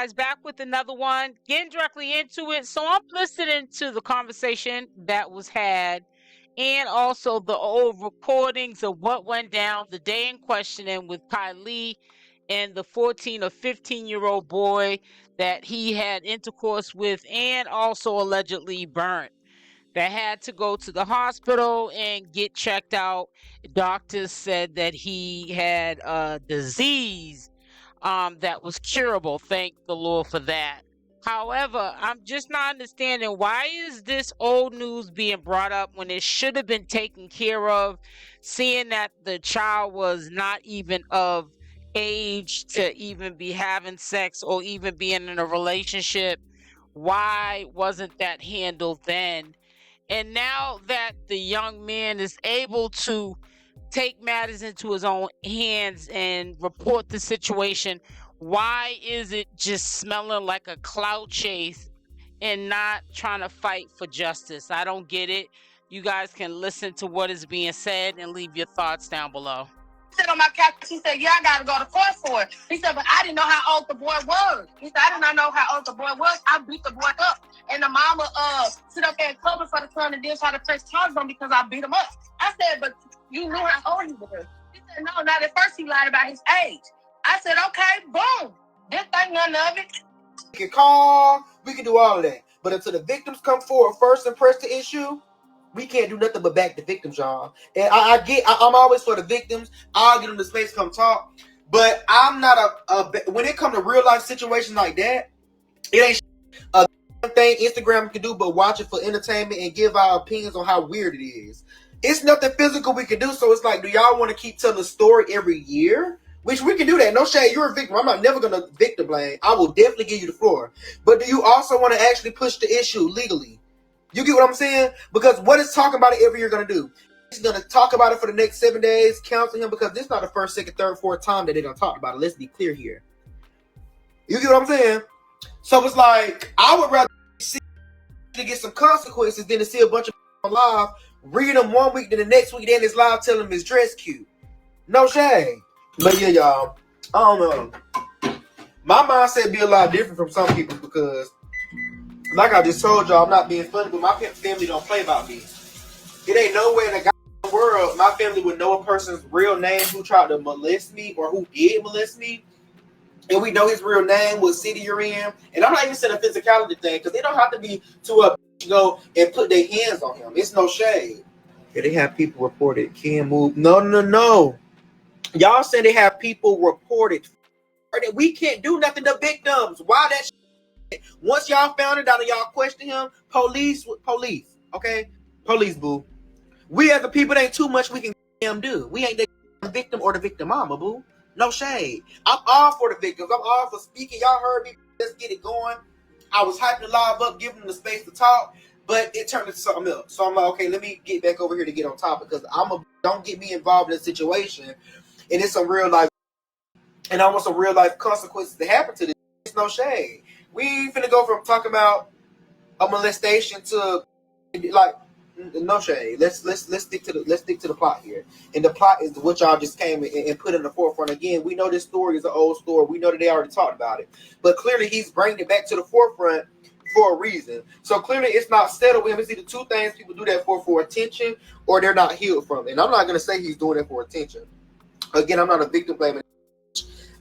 guys, back with another one, getting directly into it. So I'm listening to the conversation that was had and also the old recordings of what went down the day in questioning with Kaylee and the 14 or 15-year-old boy that he had intercourse with and also allegedly burnt, that had to go to the hospital and get checked out. Doctors said that he had a disease that was curable. Thank the Lord for that. However, I'm just not understanding, why is this old news being brought up when it should have been taken care of, seeing that the child was not even of age to even be having sex or even being in a relationship? Why wasn't that handled then? And now that the young man is able to take matters into his own hands and report the situation, why is it just smelling like a clout chase and not trying to fight for justice? I don't get it. You guys can listen to what is being said and leave your thoughts down below. Sit on my couch. He said, yeah, I got to go to court for it. He said, but I didn't know how old the boy was. He said, I did not know how old the boy was. I beat the boy up. And the mama sit up there and cover for the son and then try to press charges on him because I beat him up. I said, but you knew how old he was. He said, no, not at first. He lied about his age. I said, okay, boom. This ain't none of it. We can call, we can do all of that. But until the victims come forward first and press the issue, we can't do nothing but back the victims, y'all. And I'm always for the victims. I'll get them the space, come talk. But I'm not when it comes to real life situations like that, it ain't a thing Instagram can do but watch it for entertainment and give our opinions on how weird it is. It's nothing physical we can do. So it's like, do y'all want to keep telling the story every year? Which we can do that. No shade, you're a victim. I'm not never going to victim blame. I will definitely give you the floor. But do you also want to actually push the issue legally? You get what I'm saying? Because what is talking about it every year going to do? It's going to talk about it for the next 7 days, counsel him, because this is not the first, second, third, fourth time that they're going to talk about it. Let's be clear here. You get what I'm saying? So it's like, I would rather see to get some consequences than to see a bunch of people live, read them 1 week, then the next week, then it's live telling them his dress cute. No shade. But yeah, y'all, I don't know. My mindset be a lot different from some people because, like I just told y'all, I'm not being funny, but my family don't play about me. It ain't nowhere in the goddamn world my family would know a person's real name who tried to molest me or who did molest me. And we know his real name, what city you're in. And I'm not even saying a physicality thing because they don't have to be to go and put their hands on him. It's no shade. Yeah, they have people reported can't move. No. Y'all say they have people reported. We can't do nothing to victims. Why that shit? Once y'all found it out and y'all question him, police, okay? Police, boo. We as the people, ain't too much we can do. We ain't the victim or the victim mama, boo. No shade. I'm all for the victims. I'm all for speaking. Y'all heard me. Let's get it going. I was hyping the live up, giving them the space to talk, but it turned into something else. So I'm like, okay, let me get back over here to get on top because don't get me involved in a situation and it's some real life and I want some real life consequences to happen to this. It's no shade. We ain't finna go from talking about a molestation to like no shade. Let's stick to the plot here. And the plot is what y'all just came and put in the forefront. Again, we know this story is an old story. We know that they already talked about it. But clearly he's bringing it back to the forefront for a reason. So clearly it's not settled with him. It's either two things people do that for attention or they're not healed from it. And I'm not gonna say he's doing it for attention. Again, I'm not a victim blaming.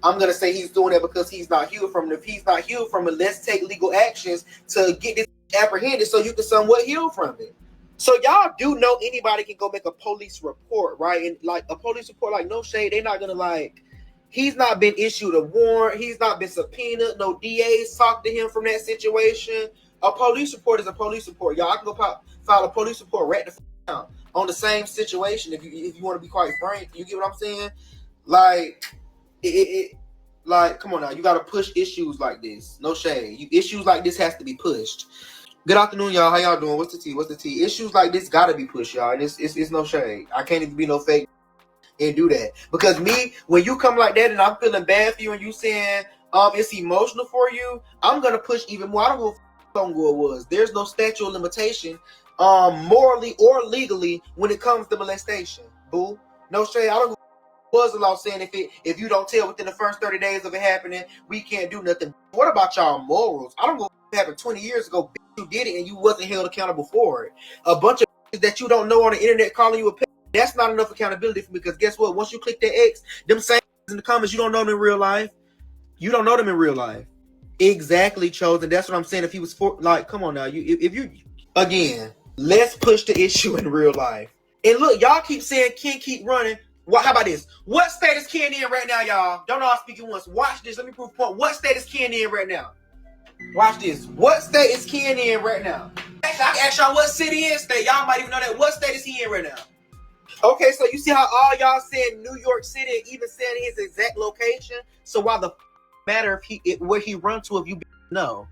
I'm going to say he's doing it because he's not healed from it. If he's not healed from it, let's take legal actions to get this apprehended so you can somewhat heal from it. So y'all do know anybody can go make a police report, right? And like a police report, like no shade, they're not going to like, he's not been issued a warrant. He's not been subpoenaed. No DAs talked to him from that situation. A police report is a police report. Y'all can go file a police report right now on the same situation if you want to be quite frank. You get what I'm saying? Like, like, come on now. You got to push issues like this. No shade. Issues like this has to be pushed. Good afternoon, y'all. How y'all doing? What's the tea? Issues like this got to be pushed, y'all. And it's no shade. I can't even be no fake and do that. Because me, when you come like that and I'm feeling bad for you and you saying it's emotional for you, I'm going to push even more. I don't know what it was. There's no statute of limitation morally or legally when it comes to molestation. Boo. No shade. I don't was a law saying if you don't tell within the first 30 days of it happening, we can't do nothing. What about y'all morals? I don't know what happened 20 years ago. You did it and you wasn't held accountable for it. A bunch of that you don't know on the internet calling you a pet. That's not enough accountability for me, because guess what? Once you click that X, them same in the comments, you don't know them in real life. You don't know them in real life. Exactly, Chosen. That's what I'm saying. If he was like, come on now. If you again, let's push the issue in real life. And look, y'all keep saying Ken keep running. How about this? What state is Ken in right now, y'all? Don't all speak at once. Watch this. Let me prove a point. What state is Ken in right now? Watch this. What state is Ken in right now? Actually, I can ask y'all what city and state. Y'all might even know that. What state is he in right now? Okay, so you see how all y'all said New York City, even said his exact location. So why the matter if where he run to if you know?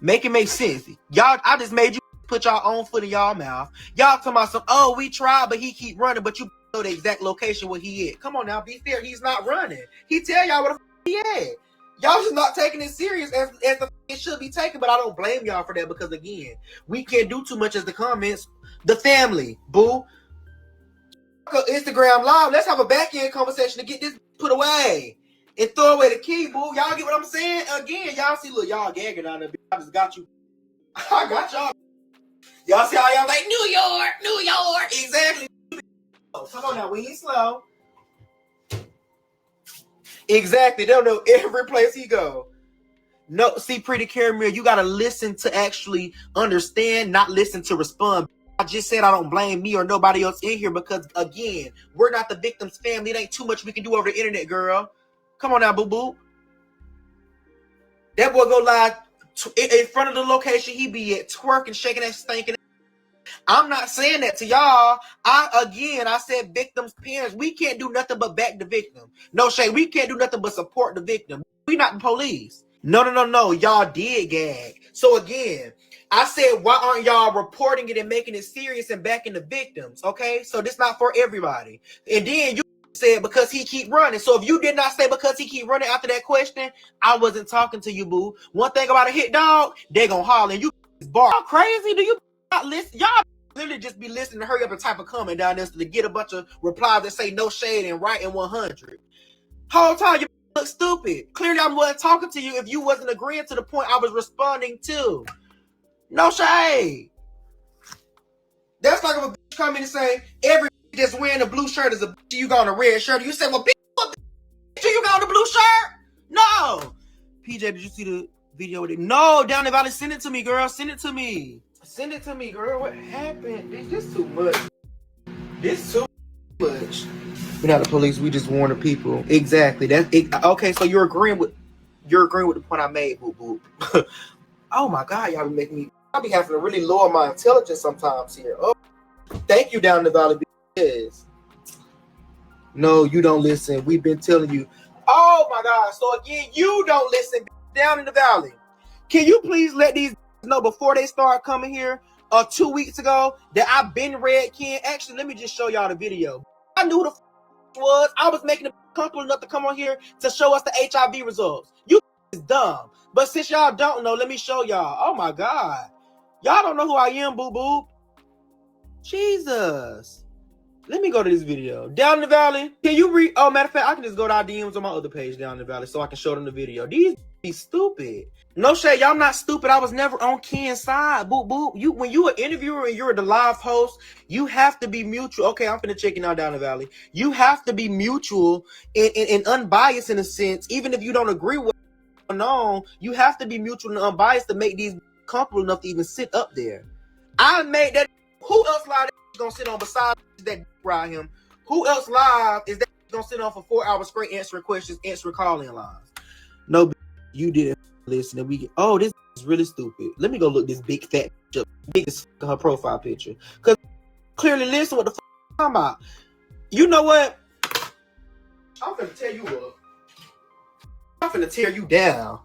Make it make sense. Y'all, I just made you put y'all own foot in y'all mouth. Y'all talking about some, oh, we tried, but he keep running, but you know the exact location where he is. Come on now, be fair. He's not running. He tell y'all where the he at. Y'all just not taking it serious as the it should be taken, but I don't blame y'all for that, because again, we can't do too much as the comments. The family, boo. Instagram live. Let's have a back end conversation to get this put away and throw away the key, boo. Y'all get what I'm saying? Again, y'all see, look, y'all gagging on there. I just got you. I got y'all. Y'all see how y'all like New York, exactly. Come on now, we ain't slow. Exactly, they don't know every place he go. No, see, pretty Caramel, you gotta listen to actually understand, not listen to respond. I just said I don't blame me or nobody else in here, because again, we're not the victim's family. It ain't too much we can do over the internet, girl. Come on now, boo boo. That boy go live in front of the location he be at, twerking, shaking that stinking. I'm not saying that to y'all. I said victims' parents. We can't do nothing but back the victim. No shade. We can't do nothing but support the victim. We not the police. No. Y'all did gag. So again, I said, why aren't y'all reporting it and making it serious and backing the victims? Okay, so this not for everybody. And then you said because he keep running. So if you did not say because he keep running after that question, I wasn't talking to you, boo. One thing about a hit dog, they gonna holler and you bar. Y'all crazy? Do you not listen? Y'all literally just be listening to hurry up and type a comment down there to get a bunch of replies that say no shade and right in 100. Whole time you look stupid. Clearly I wasn't talking to you if you wasn't agreeing to the point I was responding to. No shade. That's like if a bitch come in and say every bitch that's wearing a blue shirt is a bitch, you got on a red shirt. You say, well, bitch, what bitch you got on the blue shirt? No. PJ, did you see the video with it? No, down the valley, send it to me, girl. Send it to me. Send it to me, girl. What happened? This too much. This too much. We're not the police. We just warn the people. Exactly. That's it. Okay, so you're agreeing with the point I made, boo boo. Oh my God, y'all be making me. I be having to really lower my intelligence sometimes here. Oh, thank you, down the valley. Yes. No, you don't listen. We've been telling you. Oh my God. So again, you don't listen, down in the valley. Can you please let these know before they start coming here 2 weeks ago that I've been red Ken? Actually, let me just show y'all the video. I knew who the was. I was making it comfortable enough to come on here to show us the HIV results. You is dumb. But since y'all don't know, let me show y'all. Oh my God. Y'all don't know who I am, boo boo. Jesus. Let me go to this video. Down in the valley. Can you read? Oh, matter of fact, I can just go to our DMs on my other page down in the valley so I can show them the video. These be stupid. No shade, y'all not stupid. I was never on Ken's side. Boo boo. When you an interviewer and you're the live host, you have to be mutual. Okay, I'm finna check it out down the valley. You have to be mutual and unbiased in a sense, even if you don't agree with what's going on. You have to be mutual and unbiased to make these comfortable enough to even sit up there. I made that. Who else live that gonna sit on besides that ride him? Who else live is that gonna sit on for 4 hours straight answering questions, answering call-in lines? No, you didn't listen. And we get, oh, this is really stupid. Let me go look this big fat bitch up, big as her profile picture, because clearly listen what the fuck I'm talking about. You know what? I'm gonna tell you what. I'm gonna tear you down.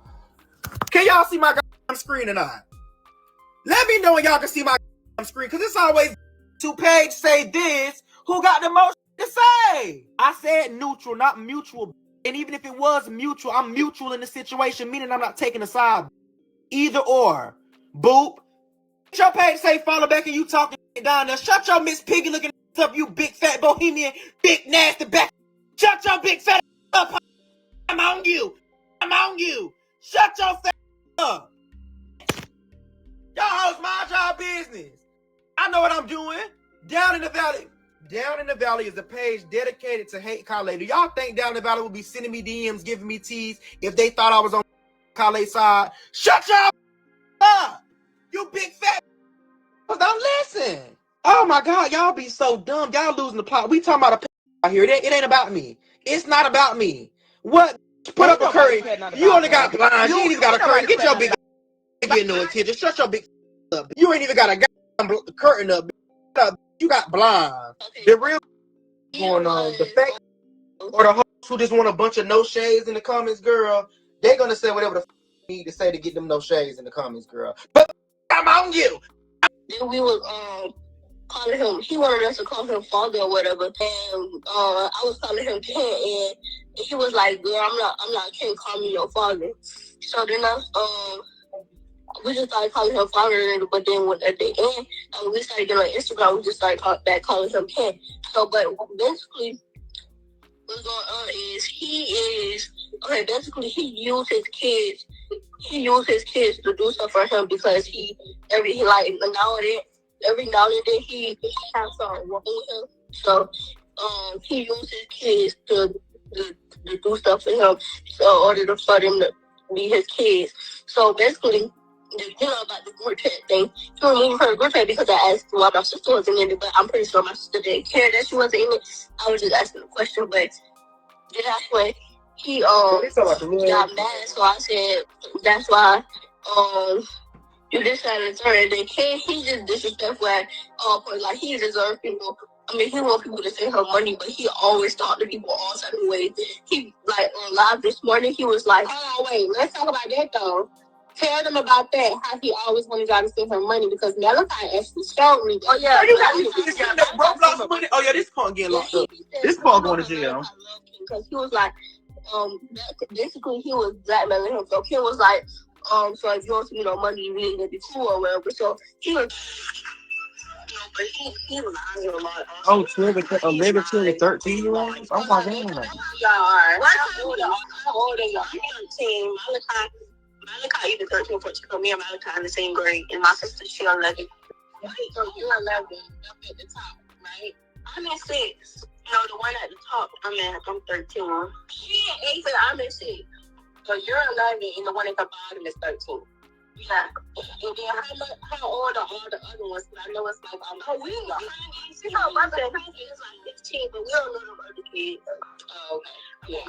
Can y'all see my screen or not? Let me know when y'all can see my screen, because it's always 2 pages say this. Who got the most to say? I said neutral, not mutual. And even if it was mutual, I'm mutual in the situation, meaning I'm not taking a side. Either or. Boop. Your page say follow back and you talking down there. Shut your Miss Piggy looking up, you big fat bohemian, big nasty back Shut your big fat up. I'm on you. I'm on you. Shut your fat up. Y'all hoes mind y'all business. I know what I'm doing. Down in the Valley. Down in the Valley is a page dedicated to hate Kaylee. Do y'all think Down in the Valley would be sending me DMs, giving me teas if they thought I was on Kaylee's side? Shut your up. You big fat. Don't listen. Oh my God, y'all be so dumb. Y'all losing the plot. We talking about a out here. It ain't about me. It's not about me. What? Put up a curtain. You only got blinds. You ain't even got a curtain. Get your big getting no attention. Shut your big up. You ain't even got a goddamn curtain up. You got blinds. The real going on. The fact or the hosts who just want a bunch of no shades in the comments, girl, they gonna say whatever the need to say to get them no shades in the comments, girl. But I'm on you. Then we was calling him. He wanted us to call him father or whatever, and I was calling him Ken, and he was like, "Girl, I'm not. Can't call me your father." So then we just started calling him father, but then at the end, we started getting on Instagram. We just started calling him Ken. So, but basically, what's going on is basically he used his kids. He used his kids to do stuff for him because every now and then he has something wrong with him. So he used his kids to do stuff for him in order for them to be his kids. So basically, about the group chat thing, he removed her group chat because I asked why my sister wasn't in it, but I'm pretty sure my sister didn't care that she wasn't in it. I was just asking a question, but that's when he got mad. So I said that's why you decided to turn it. He just disrespectful at all points. Like he deserves people. I mean, he wants people to send her money, but he always talk to people all type of ways. He on live this morning. He was like, "Hold on, wait, let's talk about that though. Tell them about that. How he always wanted y'all to send her money because Malachi actually showed me. Oh yeah, Roblox money. Oh yeah, this punk getting locked up. This punk going to jail." Because he was like, basically he was blackmailing him. So Ken was like, so if you want to, money, you need to be cool or whatever. So he was, but he lies a lot. Oh, 11, 13-year-olds? Oh my God. How old are y'all? I'm 13. Malachi either 13 or 14. Me and Malachi in the same grade, and my sister, she 11. So you're 11 up at the top, right? I'm in 6. The one at the top, I'm 13. She ain't 8, I'm in 6. So you're 11, and the one at the bottom is 13. Yeah. And then how old are all the other ones? I know it's like we my brother is like 15, but we don't know them other kids. Oh, okay. Yeah. So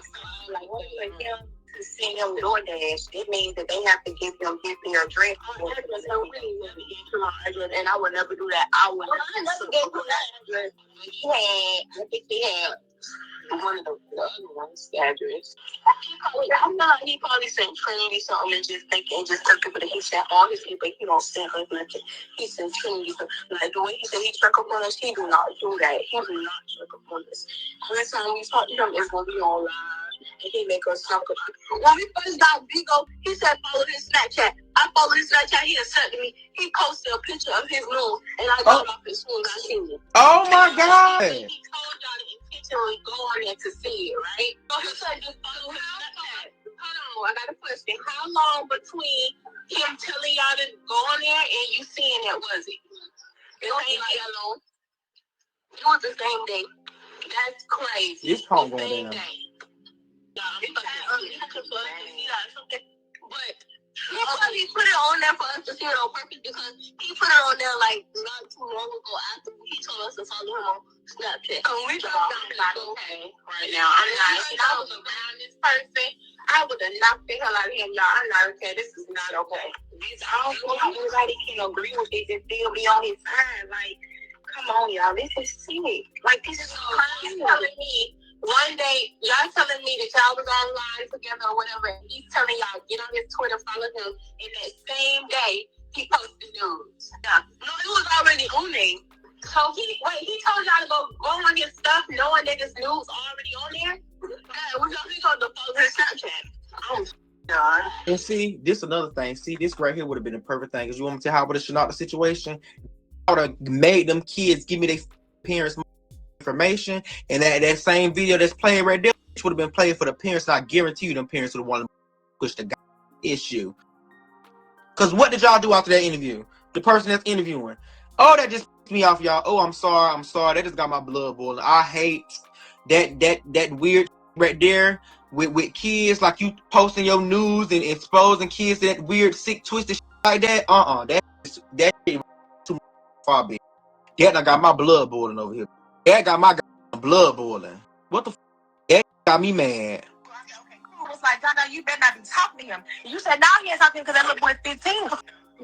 like for him to send him DoorDash, it means that they have to give him his address. And I would never do that. I never gave him that address. He had one of the other ones, the address. He probably sent Trinity something and just took people that he sent all his people. He don't send us nothing. He sent Trinity like the way he said he check up on us. He do not do that. He do not check up on us. Every time we talk to him, it's gonna be on live, and he make us talk about it. When we first got Vigo, he said follow his Snapchat. I followed his Snapchat. He accepted me. He posted a picture of his room, and I got off as soon as I seen it. Oh my God! He told y'all to intentionally go on there to see it, right? So he said just follow his Snapchat. Hold on, I got a question. How long between him telling y'all to go on there and you seeing it was it? It ain't like that long. It was the same day. That's crazy. This call going down. But he put it on there for us to see it on purpose because he put it on there like not too long ago after he told us to follow him on Snapchat. We just not okay right now. I'm not. If I was around this person, I would have knocked the hell out of him, y'all. I'm not okay. This is not okay. I don't know how everybody can agree with this and still be on his side. Like, come on, y'all. This is sick. Like, this is crazy. Telling me one day, y'all telling me that y'all was online together or whatever, and he's telling y'all, get on his Twitter, follow him, and that same day, he posted news. Yeah. No, it was already on there. So he told y'all to go on his stuff, knowing that this news already on there? Yeah, we told to follow his Snapchat. Oh, God. And see, this another thing. See, this right here would have been a perfect thing. Because you want me to tell how I would have shut out the situation? I would have made them kids give me their parents money information, and that same video that's playing right there would have been played for the parents. I guarantee you them parents would have wanted to push the issue. Because what did y'all do after that interview? The person that's interviewing. Oh, that just pissed me off, y'all. Oh, I'm sorry. That just got my blood boiling. I hate that weird right there with kids, like you posting your news and exposing kids to that weird, sick, twisted shit like that. That shit too far big. That got my blood boiling over here. That got my blood boiling. What the f? That got me mad. I was like, Donna, you better not be talking to him. And you said, no, he ain't talking because that little boy's 15.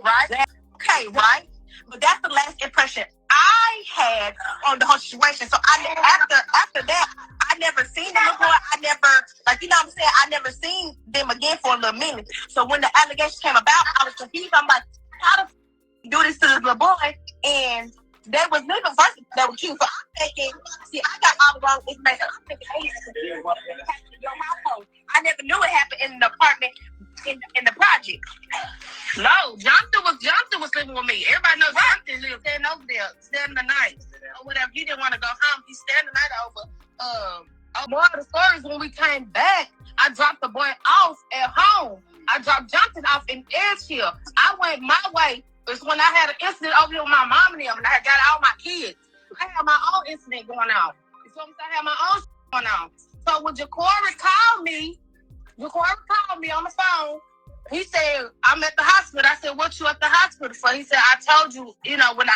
Right? Okay, right? But that's the last impression I had on the whole situation. So after that, I never seen the little boy. I never, like, you know what I'm saying? I never seen them again for a little minute. So when the allegation came about, I was confused. I'm like, how the f you do this to this little boy? And they was living first. They were cute. So I'm thinking, see, I got all the wrong information. I'm thinking, hey, your household. I never knew it happened in the apartment in the project. No, Jonathan was living with me. Everybody knows Jonathan lives staying over there, staying the night or whatever. He didn't want to go home. He staying the night over. More of the stories when we came back, I dropped the boy off at home. I dropped Jonathan off in Edgehill. I went my way. It's when I had an incident over here with my mom and them, and I got all my kids. I had my own incident going on. So I had my own going on. So when Jacory called me on the phone. He said, I'm at the hospital. I said, what you at the hospital for? He said, I told you, you know, when I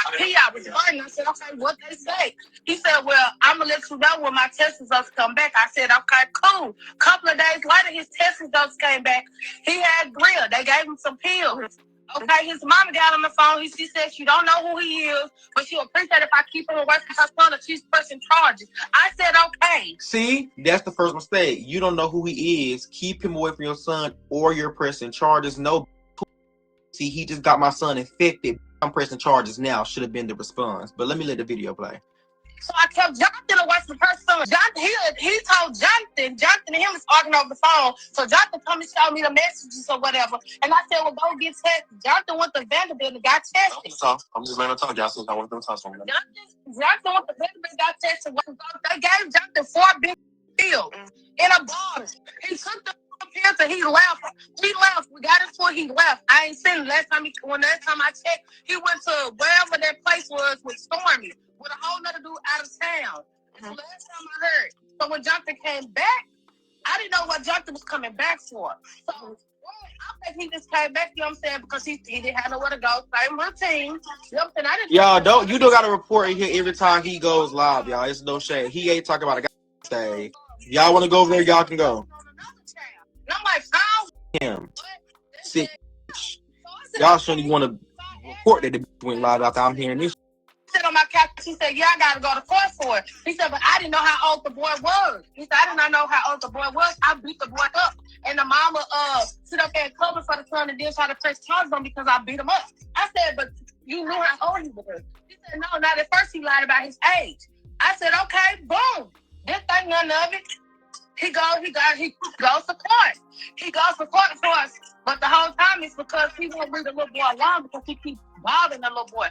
was burning. I said, okay, what they say? He said, well, I'm going to let you know when my test results come back. I said, okay, cool. A couple of days later, his test results came back. He had grill. They gave him some pills. Okay, his mama got on the phone. She said she don't know who he is, but she'll appreciate if I keep him away from her son if she's pressing charges. I said, okay. See, that's the first mistake. You don't know who he is. Keep him away from your son or you're pressing charges. No. See, he just got my son infected. I'm pressing charges now. Should have been the response. But let me let the video play. So I kept Jonathan away from her son. He told Jonathan and him was arguing over the phone. So Jonathan come and showed me the messages or whatever. And I said, well, go get tested. Jonathan went to Vanderbilt and got tested. I'm just letting her talk, y'all. So I want them to talk something. Jonathan went to Vanderbilt and got tested. They gave Jonathan 4 big pills in a bottle. He took the pills and he left. We got his foot, he left. I ain't seen him last time I checked. He went to wherever that place was with Stormy. With a whole nother dude out of town. That's the last time I heard. So when Jonathan came back, I didn't know what Jonathan was coming back for. So I think he just came back, you know what I'm saying, because he didn't have nowhere to go. Same routine. You know what I'm saying? You don't got to report in here every time he goes live, y'all. It's no shade. He ain't talking about a guy thing. Y'all want to go over there, y'all can go. And I'm like, how? Him. Sick. Y'all shouldn't even want to report that the went live after I'm hearing this. On my couch, he said, yeah, I gotta go to court for it. He said, but I didn't know how old the boy was. He said, I did not know how old the boy was. I beat the boy up. And the mama sit up there and cover for the son and then try to press charges on because I beat him up. I said, but you knew how old he was. He said, no, not at first he lied about his age. I said, okay, boom. This ain't none of it. He goes to court. He goes to court for us. But the whole time it's because he won't leave the little boy alone because he keeps bothering the little boy.